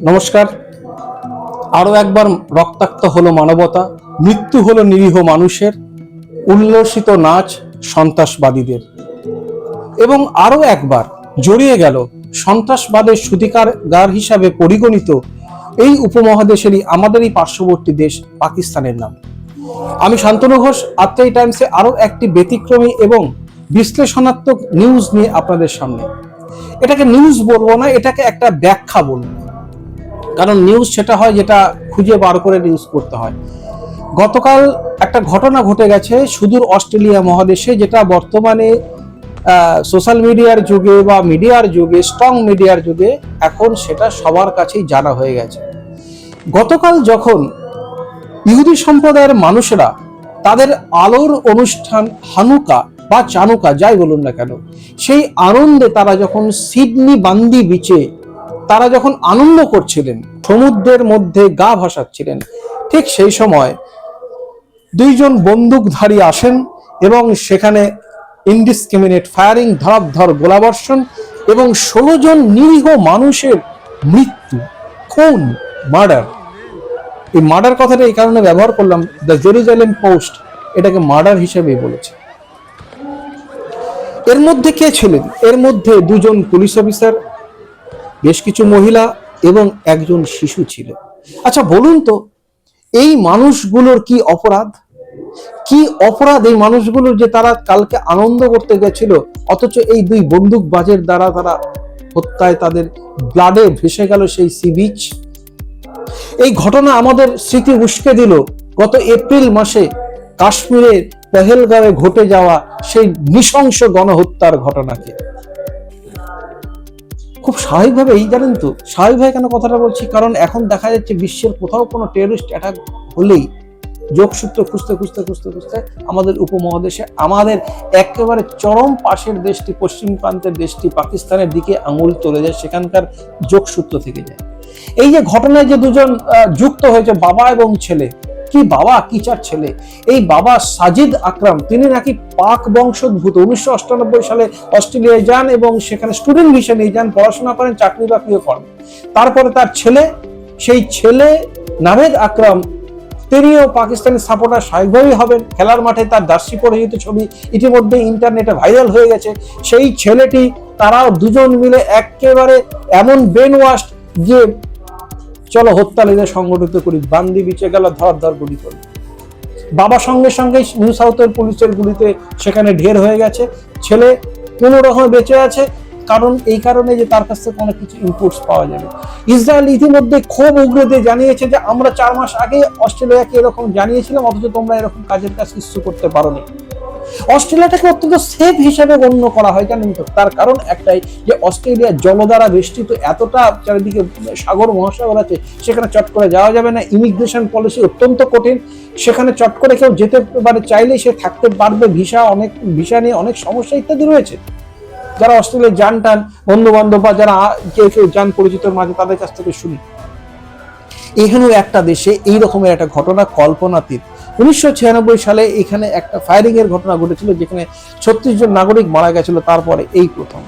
নমস্কার। আরো একবার রক্তাক্ত হলো মানবতা, মৃত্যু হলো নিরীহ মানুষের, উল্লসিত নাচ সন্ত্রাসবাদীদের, এবং আরো একবার জড়িয়ে গেল সন্ত্রাসবাদের সূতিকাগার হিসাবে পরিগণিত এই উপমহাদেশেরই আমাদেরই পার্শ্ববর্তী দেশ পাকিস্তানের নাম। আমি শান্তনু ঘোষ, আত্রাই টাইমসে আরো একটি ব্যতিক্রমী এবং বিশ্লেষণাত্মক নিউজ নিয়ে আপনাদের সামনে। এটাকে নিউজ বলবো না, এটাকে একটা ব্যাখ্যা বলবো, কারণ নিউজ সেটা হয় যেটা খুঁজে বার করে নিউজ করতে হয়। গতকাল একটা ঘটনা ঘটে গেছে সুদূর অস্ট্রেলিয়া মহাদেশে, যেটা বর্তমানে সোশ্যাল মিডিয়ার যুগে বা মিডিয়ার যুগে, স্ট্রং মিডিয়ার যুগে এখন সেটা সবার কাছেই জানা হয়ে গেছে। গতকাল যখন ইহুদি সম্প্রদায়ের মানুষরা তাদের আলোর অনুষ্ঠান হানুকা বা চানুকা যাই বলুন না কেন, সেই আনন্দে তারা যখন সিডনি বান্দি বিচে তারা যখন আনন্দ করছিলেন, সমুদ্রের মধ্যে গা ভাসাচ্ছিলেন, ঠিক সেই সময় দুইজন বন্দুকধারী আসেন এবং সেখানে ইনডিসক্রিমিনেট ফায়ারিং, ধরাধর গোলাবর্ষণ এবং 16 জন নিরীহ মানুষের মৃত্যু, খুন, মার্ডার। এই মার্ডার কথাটা এই কারণে ব্যবহার করলাম, দ্য জেরুজালেম পোস্ট এটাকে মার্ডার হিসেবেই বলেছে। এর মধ্যে কে ছিলেন? এর মধ্যে দুজন পুলিশ অফিসার, বেশ কিছু মহিলা এবং একজন শিশু ছিল। আচ্ছা বলুন তো, এই মানুষগুলোর কি অপরাধ? কি অপরাধ এই মানুষগুলোর যে তারা কালকে আনন্দ করতে গেছিল, অথচ এই দুই বন্দুকবাজের দ্বারা তারা হত্যায়, তাদের ব্লাডে ভেসে গেল সেই সি বিচ। এই ঘটনা আমাদের স্মৃতি উস্কে দিল গত এপ্রিল মাসে কাশ্মীরের পেহেলগাঁওয়ে ঘটে যাওয়া সেই নৃশংস গণহত্যার ঘটনাকে। খুব স্বাভাবিকভাবে, এই জানেন তো স্বাভাবিকভাবে কেন কথাটা বলছি, কারণ এখন দেখা যাচ্ছে বিশ্বের কোথাও কোনো টেররিস্ট অ্যাটাক হলেই যোগসূত্র খুঁজতে খুঁজতে খুঁজতে খুঁজতে আমাদের উপমহাদেশে, আমাদের একেবারে চরম পাশের দেশটি, পশ্চিম প্রান্তের দেশটি পাকিস্তানের দিকে আঙুল চলে যায়, সেখানকার যোগসূত্র থেকে যায়। এই যে ঘটনায় যে দুজন যুক্ত হয়েছে, বাবা এবং ছেলে, কি বাবা কি চার ছেলে। এই বাবা সাজিদ আকরাম, তিনি নাকি পাক বংশোদ্ভূত। 1998 সালে অস্ট্রেলিয়ায় যান এবং সেখানে স্টুডেন্ট ভিসা নিয়ে যান, পড়াশোনা করেন, চাকরি বাকরিও করেন। তারপরে তার ছেলে, সেই ছেলে নাভেদ আকরাম, তিনিও পাকিস্তানের সাপোর্টার স্বাভাবিকভাবেই হবেন। খেলার মাঠে তার জার্সি পরিহিত ছবি ইতিমধ্যে ইন্টারনেটে ভাইরাল হয়ে গেছে। সেই ছেলেটি, তারাও দুজন মিলে একেবারে এমন ব্রেন ওয়াশ যে চলো হত্যালীদের সংগঠিত করি, বান্দি বিচে গেল, ধর গুলি করল। বাবা সঙ্গে সঙ্গে নিউ সাউথের পুলিশের গুলিতে সেখানে ঢের হয়ে গেছে। ছেলে কোনো রকমে বেঁচে আছে, কারণ এই কারণে যে তার কাছ থেকে অনেক কিছু ইনপুটস পাওয়া যাবে। ইসরায়েল ইতিমধ্যে ক্ষোভ উগ্র দিয়ে জানিয়েছে যে আমরা 4 মাস আগে অস্ট্রেলিয়াকে এরকম জানিয়েছিলাম, অথচ তোমরা এরকম কাজের কাজ কিছু করতে পারোনি। অস্ট্রেলিয়াটাকে অত্যন্ত সেফ হিসেবে গণ্য করা হয়, জানেন তো। তার কারণ একটাই, যে অস্ট্রেলিয়া জলদ্বারা বেষ্টিত, এতটা চারিদিকে সাগর মহাসাগর আছে, সেখানে চট করে যাওয়া যাবে না। ইমিগ্রেশন পলিসি অত্যন্ত কঠিন, সেখানে চট করে কেউ যেতে পারে, চাইলে সে থাকতে পারবে, ভিসা নিয়ে অনেক সমস্যা ইত্যাদি রয়েছে। যারা অস্ট্রেলিয়া যান টান, বন্ধু বান্ধব বা যারা কেউ যান পরিচিতর মাঝে, তাদের কাছ থেকে শুনি, এখানেও একটা দেশে এই রকমের একটা ঘটনা কল্পনাতীত। 1996 সালে এখানে একটা ফায়ারিং এর ঘটনা ঘটেছিল, যেখানে 36 জন নাগরিক মারা গেছিল। তারপরে এই প্রথম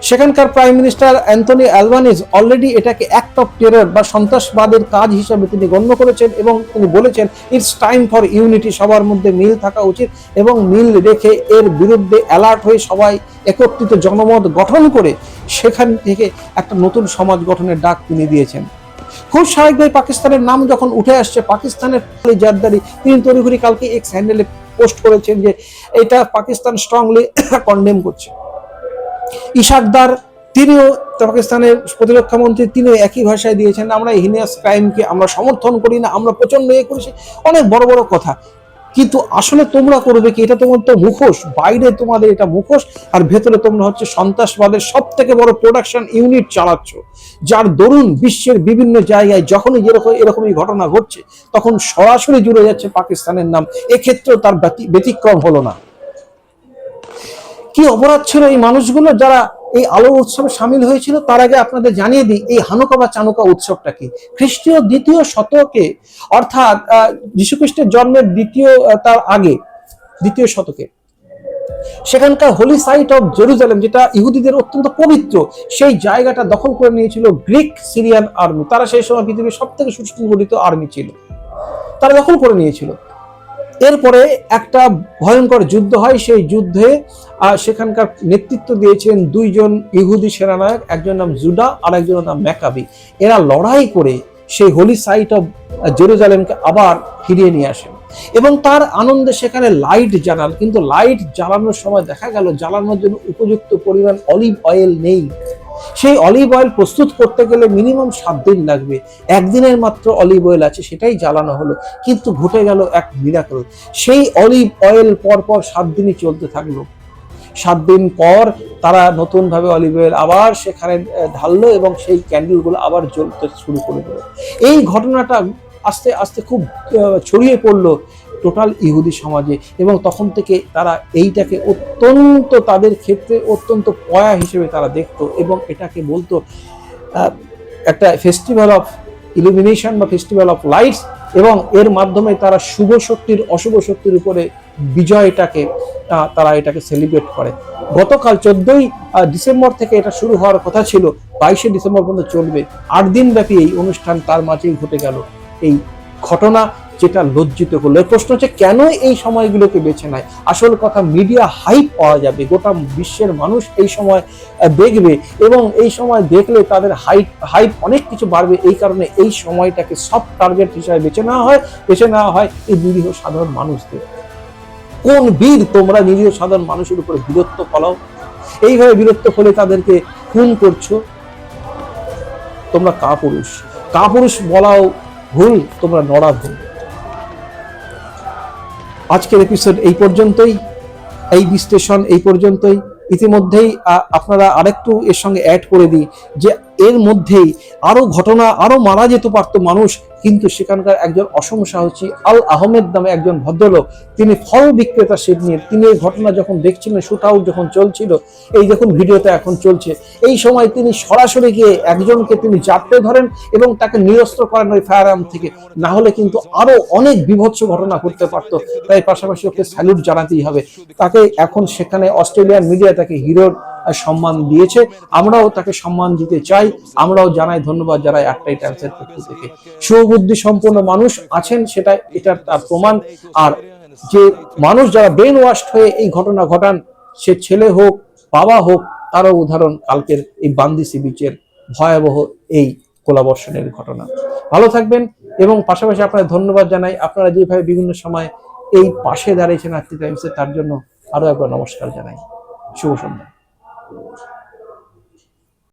সেখানকার prime minister Anthony Albanese already এটাকে অ্যাক্ট অফ টেরর বা সন্ত্রাসবাদের কাজ হিসাবে তিনি গণ্য করেছেন, এবং তিনি বলেছেন ইটস টাইম ফর ইউনিটি, সবার মধ্যে মিল থাকা উচিত, এবং মিল রেখে এর বিরুদ্ধে অ্যালার্ট হয়ে সবাই একত্রিত জনমত গঠন করে সেখান থেকে একটা নতুন সমাজ গঠনের ডাক তিনি দিয়েছেন। খুব স্বাভাবিকভাবে পাকিস্তানের নাম যখন উঠে আসছে, পাকিস্তানের জারদারি তিনি তড়িঘড়ি কালকে এক্স হ্যান্ডেলে পোস্ট করেছেন যে এটা পাকিস্তান স্ট্রংলি কন্ডেম করছে। ইশাকদার, তিনিও পাকিস্তানের প্রতিরক্ষা মন্ত্রী, তিনিও একই ভাষায় দিয়েছেন, আমরা হিনিয়াস ক্রাইমকে আমরা সমর্থন করি না, আমরা প্রচন্ড করেছি, অনেক বড় বড় কথা। কিন্তু আসলে তোমরা করবে কি? এটা তোমার তো মুখোশ, বাইরে তোমাদের এটা মুখোশ, আর ভেতরে তোমরা হচ্ছে সন্ত্রাসবাদের সব থেকে বড় প্রোডাকশন ইউনিট চালাচ্ছ, যার দরুন বিশ্বের বিভিন্ন জায়গায় যখনই এরকমই ঘটনা ঘটছে, তখন সরাসরি জুড়ে যাচ্ছে পাকিস্তানের নাম। এক্ষেত্রেও তার ব্যতিক্রম হলো না। কি অপরাধ ছিল এই মানুষগুলো যারা এই আলো উৎসবে সামিল হয়েছিল? তার আগে আপনাদের জানিয়ে দিই, এই হানুকা বা চানুকা উৎসবটা কি। খ্রিস্টীয় 2য় শতকে, অর্থাৎ যীশু খ্রিস্টের জন্মের তার আগে 2য় শতকে সেখানকার হোলি সাইট অফ জেরুজালেম, যেটা ইহুদিদের অত্যন্ত পবিত্র, সেই জায়গাটা দখল করে নিয়েছিল গ্রিক সিরিয়ান আর্মি। তারা সেই সময় পৃথিবীর সব থেকে সুসংগঠিত আর্মি ছিল, তারা দখল করে নিয়েছিল। এরপরে একটা ভয়ঙ্কর যুদ্ধ হয়। সেই যুদ্ধে সেখানকার নেতৃত্ব দিয়েছেন দুইজন ইহুদি সেনানায়ক, একজন নাম জুডা আর একজনের নাম ম্যাকাবি। এরা লড়াই করে সেই হোলি সাইট অফ জেরুজালেমকে আবার ফিরিয়ে নিয়ে আসেন এবং তার আনন্দে সেখানে লাইট জ্বালান। কিন্তু লাইট জ্বালানোর সময় দেখা গেল জ্বালানোর জন্য উপযুক্ত পরিমাণ অলিভ অয়েল নেই। সেই অলিভ অয়েল প্রস্তুত করতে গেলে মিনিমাম 7 দিন লাগবে, একদিনের মাত্র অলিভ অয়েল আছে, সেটাই জ্বালানো হলো। কিন্তু ঘটে গেল এক মিরাকল। সেই অলিভ অয়েল পরপর 7 দিনই চলতে থাকলো। 7 দিন পর তারা নতুন ভাবে অলিভ অয়েল আবার সেখানে ঢাললো এবং সেই ক্যান্ডেলগুলো আবার জ্বলতে শুরু করে দিল। এই ঘটনাটা আস্তে আস্তে খুব ছড়িয়ে পড়লো টোটাল ইহুদি সমাজে এবং তখন থেকে তারা এইটাকে অত্যন্ত তাদের ক্ষেত্রে অত্যন্ত পয়া হিসেবে তারা দেখতো এবং এটাকে বলতো একটা ফেস্টিভ্যাল অফ ইলুমিনেশন বা ফেস্টিভ্যাল অফ লাইটস, এবং এর মাধ্যমে তারা শুভ শক্তির অশুভ শক্তির উপরে বিজয়টাকে তারা এটাকে সেলিব্রেট করে। গতকাল 14ই ডিসেম্বর থেকে এটা শুরু হওয়ার কথা ছিল, 22শে ডিসেম্বর পর্যন্ত চলবে। 8 দিন ব্যাপী এই অনুষ্ঠান, তার মাঝেই ঘটে গেল এই ঘটনা, যেটা লজ্জিত করলো। প্রশ্ন হচ্ছে কেন এই সময়গুলোকে বেছে নেয়? আসল কথা, মিডিয়া হাইপ পাওয়া যাবে, গোটা বিশ্বের মানুষ এই সময় দেখবে এবং এই সময় দেখলে তাদের হাইপ অনেক কিছু বাড়বে। এই কারণে এই সময়টাকে সফট টার্গেট হিসেবে বেছে নেওয়া হয় এই নিরীহ সাধারণ মানুষদের। কোন বীর তোমরা নিরীহ সাধারণ মানুষের উপরে বীরত্ব ফলাও? এইভাবে বীরত্ব ফলে তাদেরকে খুন করছো। তোমরা কাপুরুষ বলাও ভুল, তোমরা নড়া ভুল। আজকের এপিসোড এই পর্যন্তই, এই বিশ্লেষণ এই পর্যন্তই। ইতিমধ্যেই আপনারা আরেকটু এর সঙ্গে অ্যাড করে দিই যে এর মধ্যেই আরো ঘটনা, আরো মারা যেতে পারত মানুষ, কিন্তু সেখানকার একজন অসম সাহসী আল আহমেদ নামে একজন ভদ্রলোক, তিনি ফল বিক্রেতা শিপ নিয়ে, তিনি এই ঘটনা যখন দেখছিলেন, শুট আউট যখন চলছিল, এই দেখুন ভিডিওতে এখন চলছে, এই সময় তিনি সরাসরি গিয়ে একজনকে তিনি জাপটে ধরেন এবং তাকে নিরস্ত্র করেন ওই ফায়ার আর্ম থেকে। না হলে কিন্তু আরো অনেক বিভৎস ঘটনা ঘটতে পারতো। তাই পাশাপাশি ওকে স্যালুট জানাতেই হবে। তাকে এখন সেখানে অস্ট্রেলিয়ান মিডিয়া তাকে হিরোর সম্মান দিয়েছে, আমরাও তাকে সম্মান দিতে চাই। আমরাও জানাই ধন্যবাদ, জানাই আটটাই টাইমসের পক্ষ থেকে। সুবুদ্ধি সম্পন্ন মানুষ আছেন, সেটা এটার তার প্রমাণ। আর যে মানুষ যারা ব্রেন ওয়াশড হয়ে এই ঘটনা ঘটান, সে ছেলে হোক বাবা হোক, তারও উদাহরণ কালকের এই বান্দিসি বিচের ভয়াবহ এই গোলাবর্ষণের ঘটনা। ভালো থাকবেন এবং পাশাপাশি আপনাদের ধন্যবাদ জানাই। আপনারা যেভাবে বিভিন্ন সময় এই পাশে দাঁড়িয়েছেন আটটি টাইমসে, তার জন্য আরো একবার নমস্কার জানাই। শুভ সন্ধ্যা।